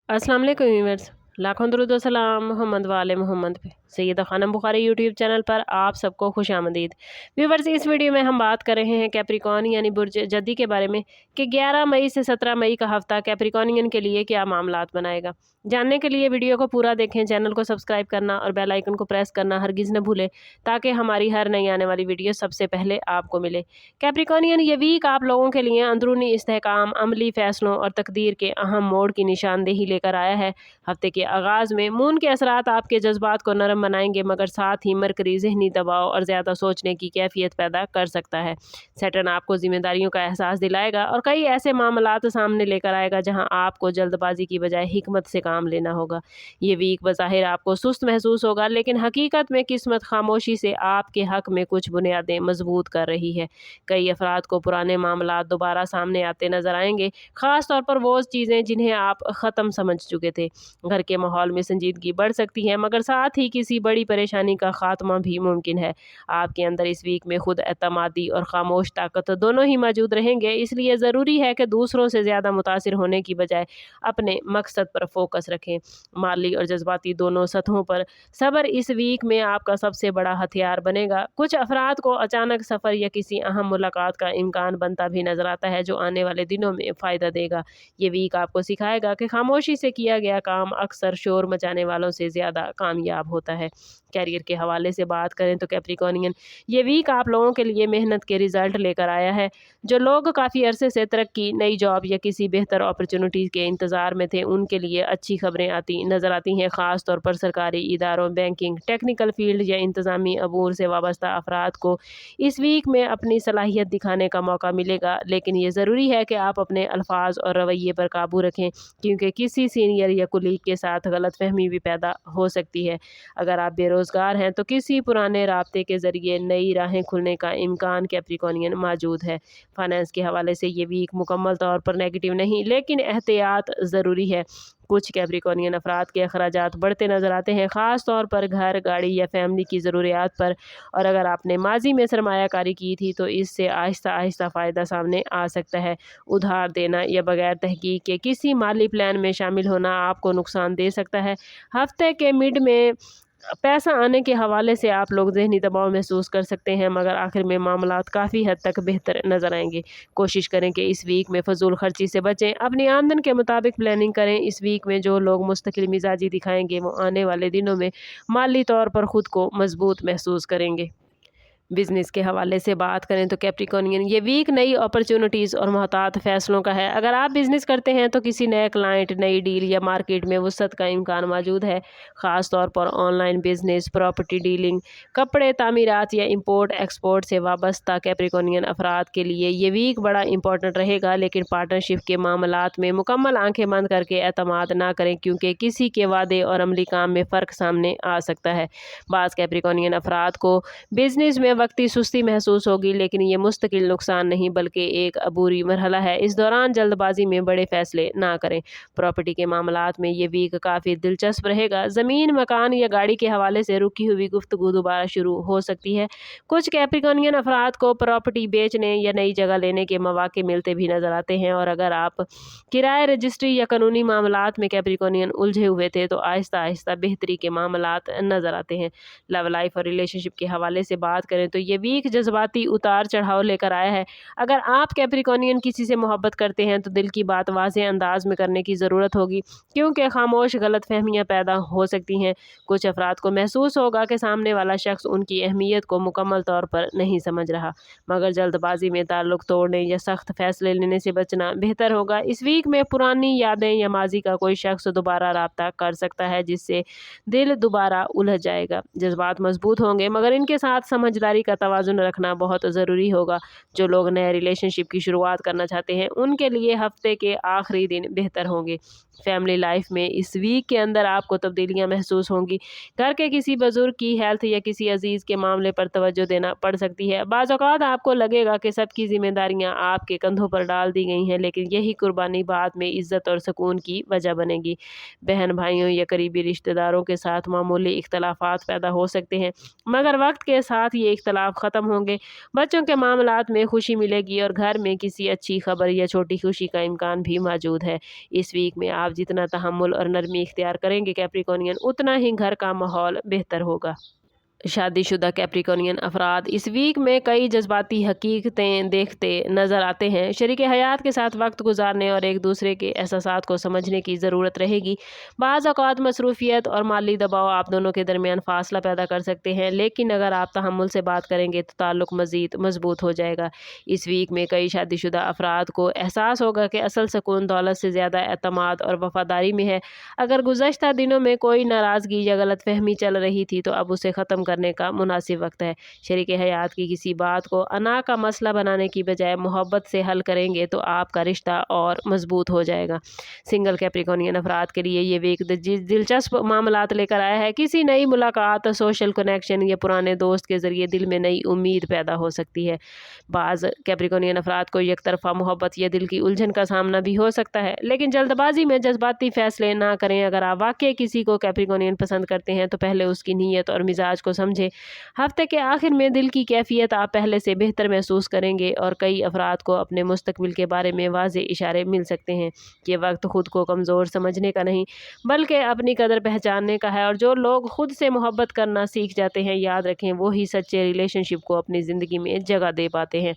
अस्सलाम वालेकुम व्यूअर्स। लाखों दरूद व सलाम मोहम्मद वाले मोहम्मद पे। सैयदा खानम बुखारी यूट्यूब चैनल पर आप सबको खुश आमदीद। व्यूअर्स, इस वीडियो में हम बात कर रहे हैं कैप्रिकॉर्न यानी बुर्ज जद्दी के बारे में कि 11 मई से 17 मई का हफ्ता कैप्रिकॉर्नियन के लिए क्या मामलात बनाएगा। जानने के लिए वीडियो को पूरा देखें, चैनल को सब्सक्राइब करना और बेल आइकन को प्रेस करना हरगिज़ न भूलें ताकि हमारी हर नई आने वाली वीडियो सबसे पहले आपको मिले। कैप्रिकॉर्नियन ये वीक आप लोगों के लिए अंदरूनी इस्तेहकाम, अमली फैसलों और तकदीर के अहम मोड़ की निशानदेही लेकर आया है। हफ्ते के आगाज़ में मून के असरात आपके जज्बात को नरम बनाएंगे, मगर साथ ही मरकरी ज़हनी दबाव और ज़्यादा सोचने की कैफियत पैदा कर सकता है। सैटर्न आपको जिम्मेदारियों का एहसास दिलाएगा और कई ऐसे मामलात सामने लेकर आएगा जहां आपको जल्दबाजी की बजाय हिकमत से काम लेना होगा। ये वीक बज़ाहिर आपको सुस्त महसूस होगा, लेकिन हकीकत में किस्मत खामोशी से आपके हक में कुछ बुनियादें मजबूत कर रही है। कई अफराद को पुराने मामलात दोबारा सामने आते नजर आएंगे, ख़ास तौर पर वो चीज़ें जिन्हें आप ख़त्म समझ चुके थे। घर के माहौल में संजीदगी बढ़ सकती है, मगर साथ ही किसी बड़ी परेशानी का खात्मा भी मुमकिन है। आपके अंदर इस वीक में खुद एतमादी और खामोश ताकत दोनों ही मौजूद रहेंगे, इसलिए ज़रूरी है कि दूसरों से ज़्यादा मुतासिर होने की बजाय अपने मकसद पर फोकस रखें। माली और जज्बाती दोनों सतहों पर सब्र इस वीक में आपका सबसे बड़ा हथियार बनेगा। कुछ अफराद को अचानक सफ़र या किसी अहम मुलाकात का इम्कान बनता भी नजर आता है, जो आने वाले दिनों में फ़ायदा देगा। ये वीक आपको सिखाएगा कि खामोशी से किया गया काम अक्सर शोर मचाने वालों से ज़्यादा कामयाब होता है। कैरियर के हवाले से बात करें तो कैप्रिकॉर्नियन ये वीक आप लोगों के लिए मेहनत के रिजल्ट लेकर आया है। जो लोग काफ़ी अरसे से तरक्की, नई जॉब या किसी बेहतर अपॉर्चुनिटी के इंतज़ार में थे, उनके लिए अच्छी खबरें नज़र आती हैं। ख़ास तौर पर सरकारी इदारों, बैंकिंग, टेक्निकल फील्ड या इंतज़ामी अमूर से वाबस्ता अफराद को इस वीक में अपनी सलाहियत दिखाने का मौका मिलेगा, लेकिन ये ज़रूरी है कि आप अपने अल्फाज और रवैये पर काबू रखें, क्योंकि किसी सीनियर या कुलीग के साथ गलतफहमी भी पैदा हो सकती है। अगर आप बेरोज़गार हैं तो किसी पुराने राब्ते के ज़रिए नई राहें खुलने का इम्कान कैप्रिकॉर्नियन मौजूद है। फाइनेंस के हवाले से ये वीक मुकम्मल तौर पर नेगेटिव नहीं, लेकिन एहतियात ज़रूरी है। कुछ कैप्रिकॉर्नियन अफराद के अखराजात बढ़ते नज़र आते हैं, ख़ास तौर पर घर, गाड़ी या फैमिली की ज़रूरियात पर। और अगर आपने माजी में सरमायाकारी की थी तो इससे आहिस्ता आहिस्ता फ़ायदा सामने आ सकता है। उधार देना या बगैर तहकीक के किसी माली प्लान में शामिल होना आपको नुकसान दे सकता है। हफ्ते के मिड में पैसा आने के हवाले से आप लोग ज़हनी दबाव महसूस कर सकते हैं, मगर आखिर में मामलात काफ़ी हद तक बेहतर नज़र आएंगे। कोशिश करें कि इस वीक में फजूल खर्ची से बचें, अपनी आमदन के मुताबिक प्लानिंग करें। इस वीक में जो लोग मुस्तकिल मिजाजी दिखाएंगे, वो आने वाले दिनों में माली तौर पर ख़ुद को मजबूत महसूस करेंगे। बिजनेस के हवाले से बात करें तो कैप्रिकॉर्नियन ये वीक नई अपॉर्चुनिटीज़ और मोहतात फ़ैसलों का है। अगर आप बिज़नेस करते हैं तो किसी नए क्लाइंट, नई डील या मार्केट में वसअत का इम्कान मौजूद है। ख़ास तौर पर ऑनलाइन बिजनेस, प्रॉपर्टी डीलिंग, कपड़े, तामीरात या इंपोर्ट एक्सपोर्ट से वाबस्ता कैप्रिकॉर्नियन अफराद के लिए ये वीक बड़ा इंपॉर्टेंट रहेगा। लेकिन पार्टनरशिप के मामलात में मुकम्मल आंखें बंद करके एतमाद ना करें, क्योंकि किसी के वादे और अमली काम में फ़र्क सामने आ सकता है। बाज़ कैप्रिकॉर्नियन अफराद को बिजनेस में वक्ती सुस्ती महसूस होगी, लेकिन ये मुस्तकिल नुकसान नहीं बल्कि एक अबूरी मरहला है। इस दौरान जल्दबाजी में बड़े फैसले ना करें। प्रॉपर्टी के मामलात में ये वीक काफ़ी दिलचस्प रहेगा। ज़मीन, मकान या गाड़ी के हवाले से रुकी हुई गुफ्तगू दोबारा शुरू हो सकती है। कुछ कैप्रिकॉर्नियन अफराद को प्रॉपर्टी बेचने या नई जगह लेने के मौके मिलते भी नज़र आते हैं। और अगर आप किराए, रजिस्ट्री या कानूनी मामलात में कैप्रिकॉर्नियन उलझे हुए थे तो आहिस्ता आहिस्ता बेहतरी के मामलात नज़र आते हैं। लव लाइफ और रिलेशनशिप के हवाले से बात करें तो ये वीक जज्बाती उतार चढ़ाव लेकर आया है। अगर आप कैप्रिकॉर्नियन किसी से मोहब्बत करते हैं तो दिल की बात वाज़ेह अंदाज में करने की ज़रूरत होगी, क्योंकि खामोश गलतफहमियां पैदा हो सकती हैं। कुछ अफराद को महसूस होगा कि सामने वाला शख्स उनकी अहमियत को मुकम्मल तौर पर नहीं समझ रहा, मगर जल्दबाजी में ताल्लुक़ तोड़ने या सख्त फैसले लेने से बचना बेहतर होगा। इस वीक में पुरानी यादें या माजी का कोई शख्स दोबारा रब्ता कर सकता है, जिससे दिल दोबारा उलझ जाएगा। जज्बात मजबूत होंगे, मगर इनके साथ समझदारी का तवाज़ुन रखना बहुत ज़रूरी होगा। जो लोग नए रिलेशनशिप की शुरुआत करना चाहते हैं, उनके लिए हफ्ते के आखिरी दिन बेहतर होंगे। फैमिली लाइफ में इस वीक के अंदर आपको तब्दीलियां महसूस होंगी। घर के किसी बुजुर्ग की हेल्थ या किसी अजीज़ के मामले पर तवज्जो देना पड़ सकती है। बाज़ औक़ात आपको लगेगा कि सबकी जिम्मेदारियां आपके कंधों पर डाल दी गई हैं, लेकिन यही कुर्बानी बाद में इज़्ज़त और सुकून की वजह बनेगी। बहन भाइयों या करीबी रिश्तेदारों के साथ मामूली इख्तलाफात पैदा हो सकते हैं, मगर वक्त के साथ ये इख्तलाफ ख़त्म होंगे, बच्चों के मामलात में खुशी मिलेगी और घर में किसी अच्छी खबर या छोटी खुशी का इम्कान भी मौजूद है। इस वीक में आप जितना तहम्मुल और नरमी इख्तियार करेंगे कैप्रिकॉर्नियन, उतना ही घर का माहौल बेहतर होगा। शादीशुदा कैप्रिकॉर्नियन अफराद इस वीक में कई जज्बाती हकीकतें देखते नज़र आते हैं। शरीक हयात के साथ वक्त गुजारने और एक दूसरे के एहसासात को समझने की ज़रूरत रहेगी। बाज़ औक़ात मसरूफ़ियत और माली दबाव आप दोनों के दरमियान फ़ासला पैदा कर सकते हैं, लेकिन अगर आप तहम्मुल से बात करेंगे तो ताल्लुक़ मज़ीद मज़बूत हो जाएगा। इस वीक में कई शादीशुदा अफराद को एहसास होगा कि असल सुकून दौलत से ज़्यादा एतमाद और वफ़ादारी में है। अगर गुज़श्ता दिनों में कोई नाराज़गी या गलतफ़हमी चल रही थी तो अब उसे ख़त्म करने का मुनासिब वक्त है। शरीक हयात की किसी बात को अना का मसला बनाने की बजाय मोहब्बत से हल करेंगे तो आपका रिश्ता और मजबूत हो जाएगा। सिंगल कैप्रिकॉर्नियन अफराद के लिए ये वीक दिलचस्प मामलात लेकर आया है। किसी नई मुलाकात, सोशल कनेक्शन या पुराने दोस्त के ज़रिए दिल में नई उम्मीद पैदा हो सकती है। बाज़ कैप्रिकॉर्नियन अफराद को एक तरफा मोहब्बत या दिल की उलझन का सामना भी हो सकता है, लेकिन जल्दबाजी में जज्बाती फैसले ना करें। अगर आप वाकई किसी को कैप्रिकॉर्नियन पसंद करते हैं तो पहले उसकी नीयत और मिजाज को समझें। हफ्ते के आखिर में दिल की कैफियत आप पहले से बेहतर महसूस करेंगे और कई अफराद को अपने मुस्तकबिल के बारे में वाज़े इशारे मिल सकते हैं। ये वक्त खुद को कमज़ोर समझने का नहीं बल्कि अपनी कदर पहचानने का है, और जो लोग खुद से मोहब्बत करना सीख जाते हैं, याद रखें, वो ही सच्चे रिलेशनशिप को अपनी ज़िंदगी में जगह दे पाते हैं।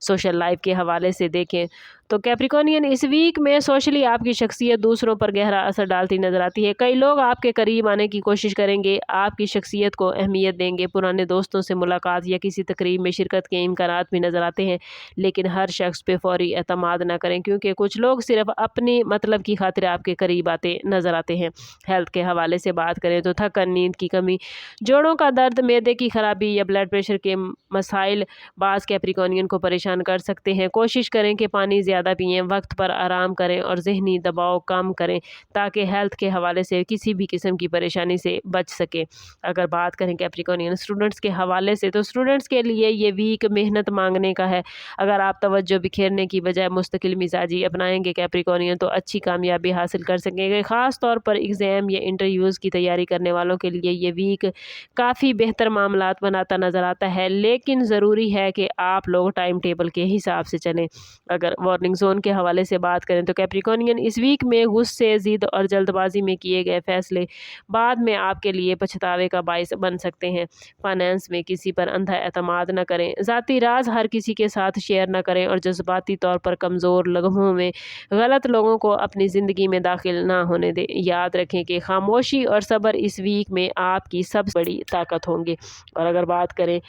सोशल लाइफ के हवाले से देखें तो कैप्रिकॉर्नियन इस वीक में सोशली आपकी शख्सियत दूसरों पर गहरा असर डालती नजर आती है। कई लोग आपके करीब आने की कोशिश करेंगे, आपकी शख्सियत को अहमियत देंगे। पुराने दोस्तों से मुलाकात या किसी तकरीब में शिरकत के इम्कानात भी नज़र आते हैं, लेकिन हर शख्स पे फौरी एतमाद ना करें, क्योंकि कुछ लोग सिर्फ अपनी मतलब की खातिर आपके करीब आते नज़र आते हैं। हेल्थ के हवाले से बात करें तो थकन, नींद की कमी, जोड़ों का दर्द, मैदे की खराबी या ब्लड प्रेशर के मसाइल बाज़ कैप्रिकॉर्नियन को परेशान कर सकते हैं। कोशिश करें कि पानी ज़्यादा पिएं, वक्त पर आराम करें और ज़हनी दबाव कम करें ताकि हेल्थ के हवाले से किसी भी किस्म की परेशानी से बच सके। अगर बात करें कैप्रिकॉर्नियन स्टूडेंट्स के हवाले से तो स्टूडेंट्स के लिए ये वीक मेहनत मांगने का है। अगर आप तवज्जो बिखेरने की बजाय मुस्तकिल मिजाजी अपनाएंगे कैप्रिकॉर्नियन तो अच्छी कामयाबी हासिल कर सकेंगे। ख़ास तौर पर एग्ज़ाम या इंटरव्यूज़ की तैयारी करने वालों के लिए ये वीक काफ़ी बेहतर मामलात बनाता नज़र आता है, लेकिन ज़रूरी है कि आप लोग टाइम टेबल के हिसाब से चलें। अगर वार्निंग जोन के हवाले से बात करें तो कैप्रिकॉर्नियन इस वीक में गुस्से, ज़िद और जल्दबाजी में किए गए फैसले बाद में आपके लिए पछतावे का बाइस बन सकते हैं। फाइनेंस में किसी पर अंधा एतमाद न करें, ज़ाती राज हर किसी के साथ शेयर न करें और जज्बाती तौर पर कमज़ोर लम्हों में गलत लोगों को अपनी ज़िंदगी में दाखिल ना होने दें। याद रखें कि खामोशी और सब्र इस वीक में आपकी सबसे बड़ी ताकत होंगे। और अगर बात करें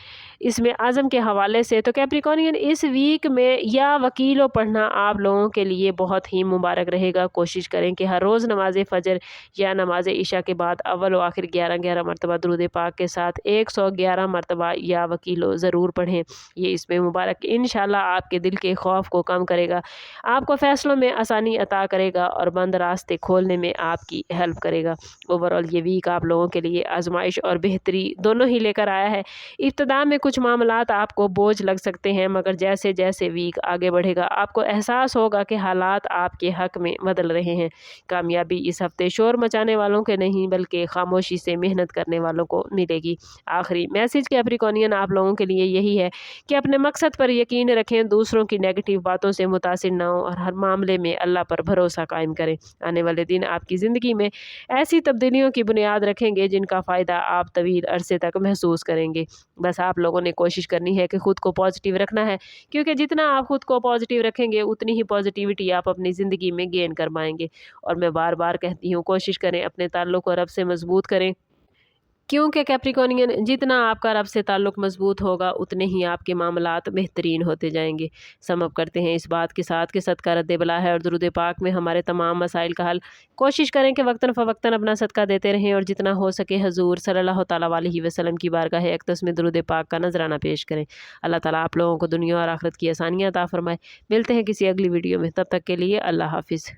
इसमें आज़म के हवाले से तो कैप्रिकॉर्नियन इस वीक में या वकीलों पढ़ना आप लोगों के लिए बहुत ही मुबारक रहेगा। कोशिश करें कि हर रोज़ नमाज फ़जर या नमाज इशा के बाद अव्वल व आखिर 11 मरतबा दुरूद पाक के साथ 111 मरतबा या वकीलों ज़रूर पढ़ें। ये इसमें मुबारक इंशाल्लाह आपके दिल के खौफ को कम करेगा, आपको फ़ैसलों में आसानी अता करेगा और बंद रास्ते खोलने में आपकी हेल्प करेगा। ओवरऑल ये वीक आप लोगों के लिए आजमाइश और बेहतरी दोनों ही लेकर आया है। इब्तिदा में कुछ मामलात आपको बोझ लग सकते हैं, मगर जैसे जैसे वीक आगे बढ़ेगा आपको एहसास होगा कि हालात आपके हक में बदल रहे हैं। कामयाबी इस हफ्ते शोर मचाने वालों के नहीं बल्कि खामोशी से मेहनत करने वालों को मिलेगी। आखिरी मैसेज कैप्रिकॉर्नियन आप लोगों के लिए यही है कि अपने मकसद पर यकीन रखें, दूसरों की नेगेटिव बातों से मुतासिर ना हो और हर मामले में अल्लाह पर भरोसा कायम करें। आने वाले दिन आपकी ज़िंदगी में ऐसी तब्दीलियों की बुनियाद रखेंगे जिनका फ़ायदा आप तवील अरसे तक महसूस करेंगे। बस आप लोगों ने कोशिश करनी है कि खुद को पॉजिटिव रखना है, क्योंकि जितना आप खुद को पॉजिटिव रखेंगे उतनी ही पॉजिटिविटी आप अपनी ज़िंदगी में गेन कर पाएंगे। और मैं बार बार कहती हूँ, कोशिश करें अपने ताल्लुक़ को रब से मजबूत करें, क्योंकि कैप्रिकॉर्नियन जितना आपका रब से ताल्लुक़ मजबूत होगा उतने ही आपके मामलात बेहतरीन होते जाएंगे। समअप करते हैं इस बात के साथ कि सदका रद्द बला है और दुरूद पाक में हमारे तमाम मसाइल का हल। कोशिश करें कि वक्तन फ़वक्तन अपना सदका देते रहें और जितना हो सके हजूर सल्लल्लाहु तआला अलैहि वसल्लम की बारगाह अक़दस में दुरूद पाक का नजराना पेश करें। अल्लाह ताला आप लोगों को दुनिया और आखिरत की आसानियाँ अता फरमाए। मिलते हैं किसी अगली वीडियो में, तब तक के लिए अल्लाह हाफिज़।